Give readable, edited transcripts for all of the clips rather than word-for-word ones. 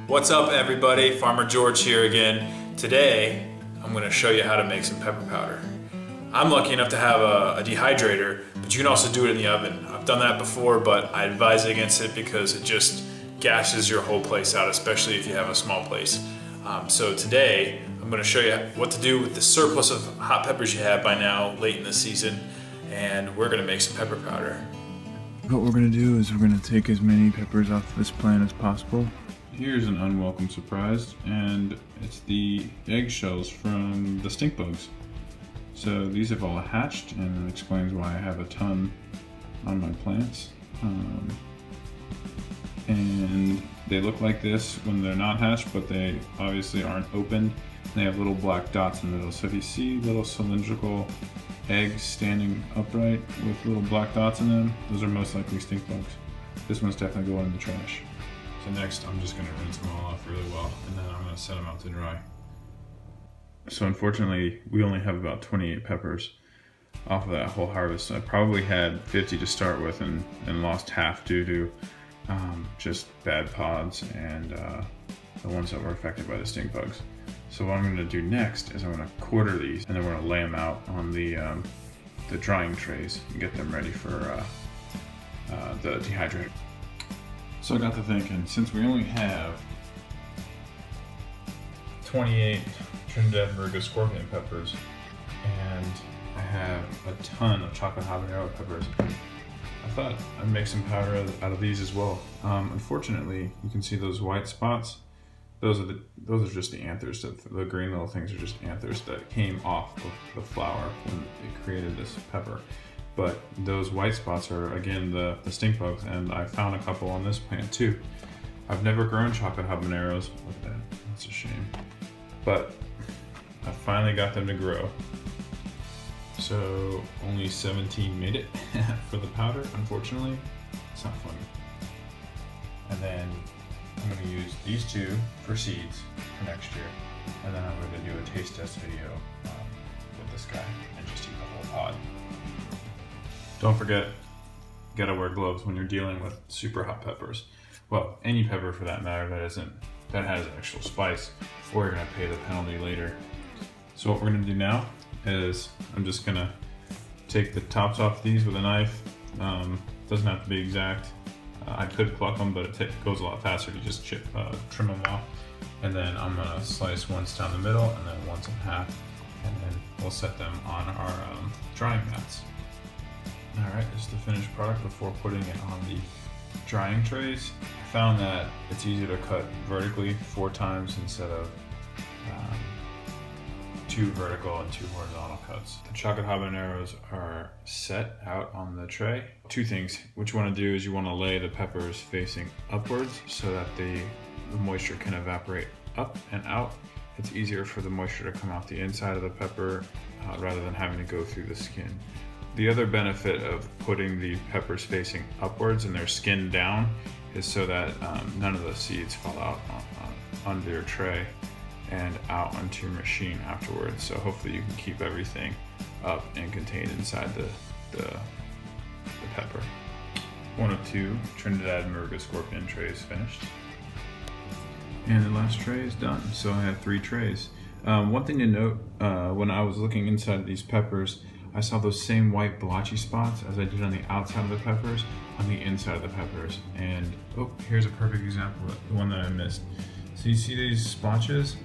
What's up everybody, Farmer George here again. Today, I'm gonna show you how to make some pepper powder. I'm lucky enough to have a dehydrator, but you can also do it in the oven. I've done that before, but I advise against it because it just gashes your whole place out, especially if you have a small place. So today, I'm gonna show you what to do with the surplus of hot peppers you have by now, late in the season, and we're gonna make some pepper powder. What we're going to do is we're going to take as many peppers off this plant as possible. Here's an unwelcome surprise, and it's the eggshells from the stink bugs. So these have all hatched, and it explains why I have a ton on my plants. And they look like this when they're not hatched, but they obviously aren't opened. They have little black dots in the middle. So if you see little cylindrical eggs standing upright with little black dots in them, those are most likely stink bugs. This one's definitely going in the trash. So next, I'm just going to rinse them all off really well, and then I'm going to set them out to dry. So unfortunately, we only have about 28 peppers off of that whole harvest. I probably had 50 to start with and lost half due to just bad pods and the ones that were affected by the stink bugs. So what I'm going to do next is I'm going to quarter these, and then we're going to lay them out on the drying trays and get them ready for the dehydrator. So I got to thinking, since we only have 28 Trinidad Moruga Scorpion peppers, and I have a ton of Chocolate Habanero peppers, I thought I'd make some powder out of these as well. Unfortunately, you can see those white spots. Those are just the anthers. The green little things are just anthers that came off of the flower when it created this pepper. But those white spots are, again, the stink bugs, and I found a couple on this plant too. I've never grown chocolate habaneros. Look at that, that's a shame. But I finally got them to grow. So only 17 made it for the powder, unfortunately. It's not funny. And then I'm going to use these two for seeds for next year, and then I'm going to do a taste test video with this guy and just eat the whole pod. Don't forget, you gotta wear gloves when you're dealing with super hot peppers. Well, any pepper for that matter that has actual spice, or you're gonna pay the penalty later. So what we're gonna do now is I'm just gonna take the tops off these with a knife. Doesn't have to be exact. I could pluck them, but it goes a lot faster to just trim them off. And then I'm gonna slice once down the middle and then once in half, and then we'll set them on our drying mats. All right, this is the finished product before putting it on the drying trays. I found that it's easier to cut vertically 4 times instead of 2 vertical and 2 horizontal cuts. The chocolate habaneros are set out on the tray. 2 things. What you want to do is you want to lay the peppers facing upwards so that the moisture can evaporate up and out. It's easier for the moisture to come out the inside of the pepper rather than having to go through the skin. The other benefit of putting the peppers facing upwards and their skin down is so that none of the seeds fall out onto your tray and out onto your machine afterwards. So hopefully you can keep everything up and contained inside the pepper. 1 of 2 Trinidad Moruga Scorpion trays finished. And the last tray is done. So I have 3 trays. One thing to note, when I was looking inside these peppers, I saw those same white blotchy spots as I did on the outside of the peppers on the inside of the peppers. And oh, here's a perfect example of the one that I missed. So you see these splotches?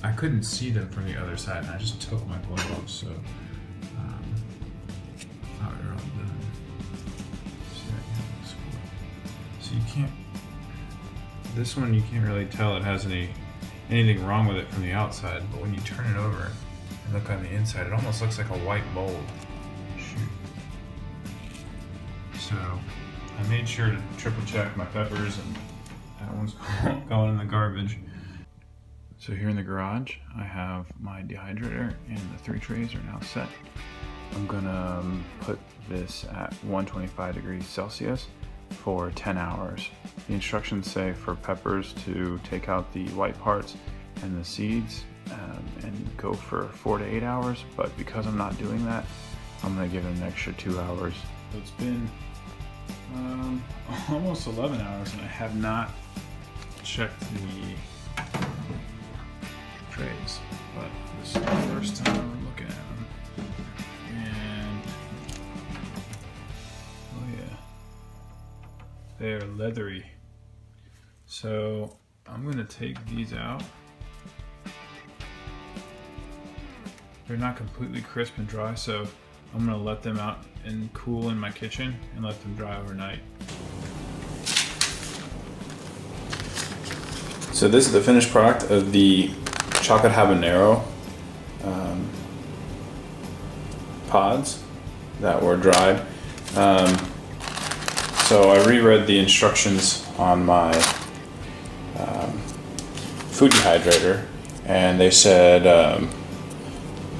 I couldn't see them from the other side, and I just took my glove off, so powder all done. So you can't, this one you can't really tell it has anything wrong with it from the outside, but when you turn it over and look on the inside, it almost looks like a white mold. Shoot. So I made sure to triple check my peppers, and that one's going in the garbage. So here in the garage, I have my dehydrator, and the 3 trays are now set. I'm gonna put this at 125 degrees Celsius for 10 hours. The instructions say for peppers to take out the white parts and the seeds and go for 4 to 8 hours, but because I'm not doing that, I'm gonna give it an extra 2 hours. So it's been almost 11 hours and I have not checked the trays, but this is the first time we're looking at them. And oh yeah, they're leathery. So I'm gonna take these out. They're not completely crisp and dry, so I'm gonna let them out and cool in my kitchen and let them dry overnight. So this is the finished product of the Chocolate Habanero pods that were dried. So I reread the instructions on my food dehydrator, and they said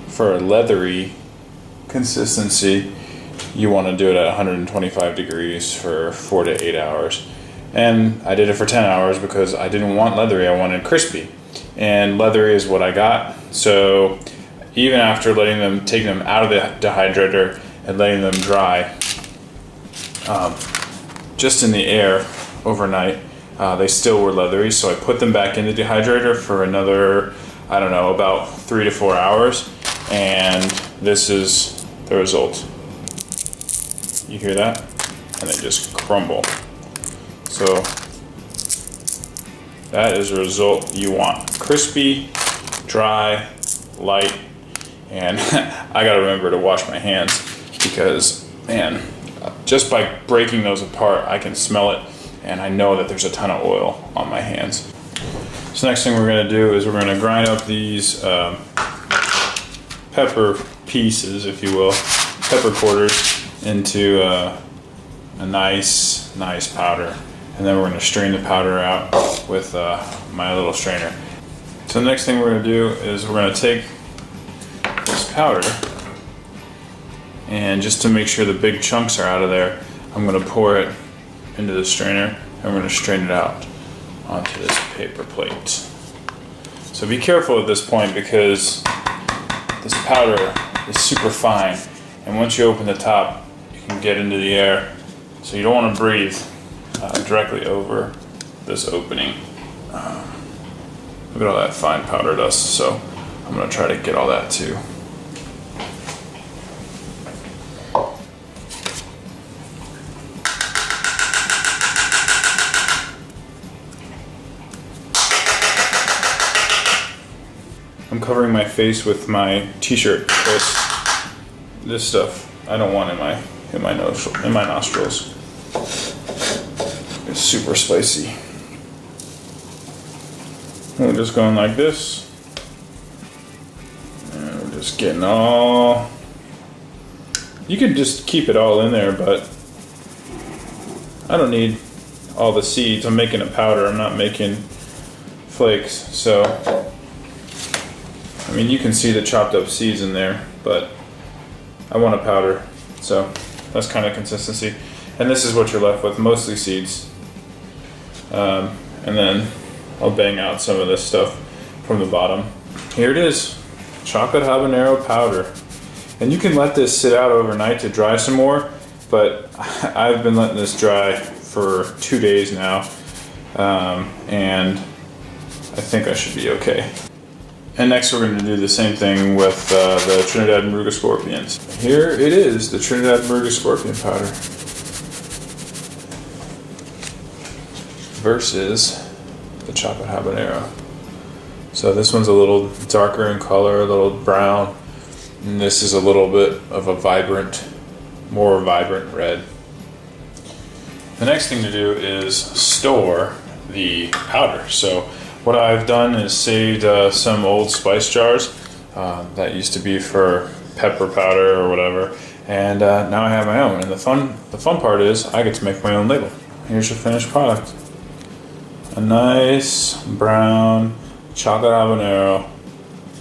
for a leathery consistency, you want to do it at 125 degrees for 4 to 8 hours. And I did it for 10 hours because I didn't want leathery, I wanted crispy. And leathery is what I got. So even after taking them out of the dehydrator and letting them dry just in the air overnight, they still were leathery. So I put them back in the dehydrator for another, I don't know, about 3 to 4 hours. And this is the result. You hear that? And they just crumble. So that is the result you want. Crispy, dry, light, and I gotta remember to wash my hands because, man, just by breaking those apart, I can smell it and I know that there's a ton of oil on my hands. So next thing we're gonna do is we're gonna grind up these pepper pieces, if you will, pepper quarters into a nice powder. And then we're going to strain the powder out with my little strainer. So the next thing we're going to do is we're going to take this powder, and just to make sure the big chunks are out of there, I'm going to pour it into the strainer and we're going to strain it out onto this paper plate. So be careful at this point because this powder is super fine, and once you open the top, you can get into the air. So you don't want to breathe directly over this opening. Look at all that fine powder dust, so I'm going to try to get all that too. I'm covering my face with my t-shirt because this stuff I don't want in my nostrils. It's super spicy. We're just going like this. And we're just getting all... You could just keep it all in there, but I don't need all the seeds. I'm making a powder, I'm not making flakes. So, I mean, you can see the chopped up seeds in there, but I want a powder. So that's kind of consistency. And this is what you're left with, mostly seeds. And then I'll bang out some of this stuff from the bottom. Here it is, chocolate habanero powder. And you can let this sit out overnight to dry some more, but I've been letting this dry for 2 days now. And I think I should be okay. And next we're going to do the same thing with the Trinidad Moruga Scorpions. Here it is, the Trinidad Moruga Scorpion powder versus the chocolate habanero. So this one's a little darker in color, a little brown, and this is a little bit of a more vibrant red. The next thing to do is store the powder. So what I've done is saved some old spice jars that used to be for pepper powder or whatever, and now I have my own. And the fun part is I get to make my own label. Here's your finished product: a nice brown chocolate habanero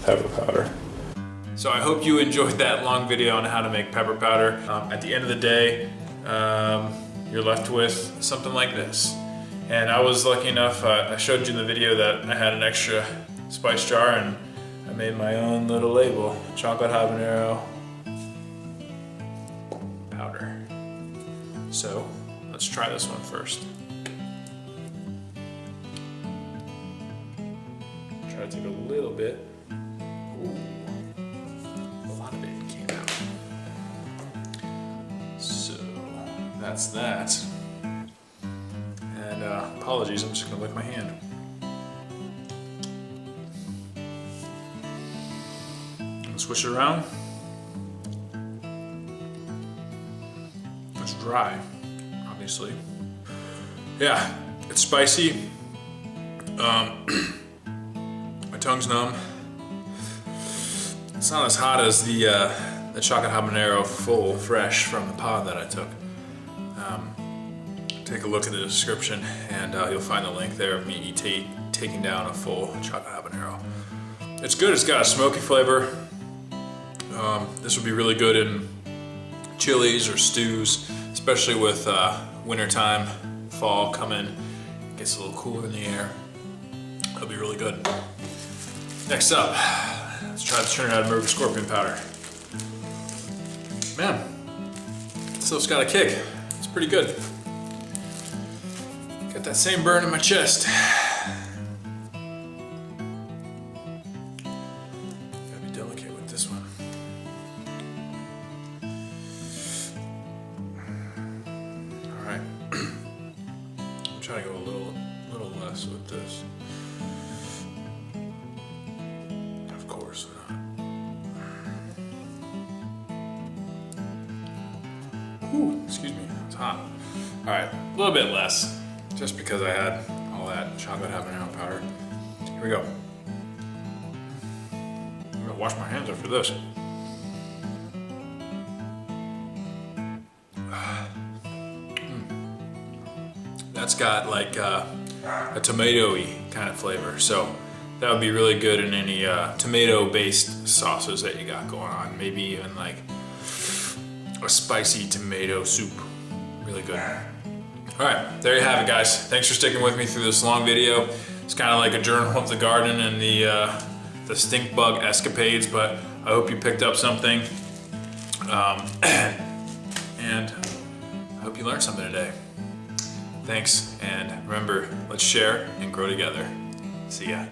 pepper powder. So I hope you enjoyed that long video on how to make pepper powder. At the end of the day, you're left with something like this. And I was lucky enough, I showed you in the video that I had an extra spice jar and I made my own little label, chocolate habanero powder. So let's try this one first. Try to take a little bit. Ooh, a lot of it came out. So that's that. And apologies, I'm just gonna lick my hand. Switch it around. It's dry, obviously. Yeah, it's spicy. My tongue's numb. It's not as hot as the chocolate habanero full fresh from the pod that I took. Take a look at the description and you'll find the link there of me taking down a full chocolate habanero. It's good, it's got a smoky flavor. This would be really good in chilies or stews, especially with wintertime, fall coming. It gets a little cooler in the air. That'll be really good. Next up, let's try the Trinidad Moruga Scorpion powder. Man, this stuff's got a kick. It's pretty good. Got that same burn in my chest. Gotta be delicate with this one. All right. I'm trying to go a little less with this. Of course not. Whew, excuse me, it's hot. All right, a little bit less, just because I had all that chocolate habanero powder. Here we go. I'm gonna wash my hands after this. That's got like a tomato-y kind of flavor, so that would be really good in any tomato-based sauces that you got going on. Maybe even like a spicy tomato soup. Really good. All right, there you have it, guys. Thanks for sticking with me through this long video. It's kind of like a journal of the garden and the stink bug escapades, but I hope you picked up something. And I hope you learned something today. Thanks, and remember, let's share and grow together. See ya.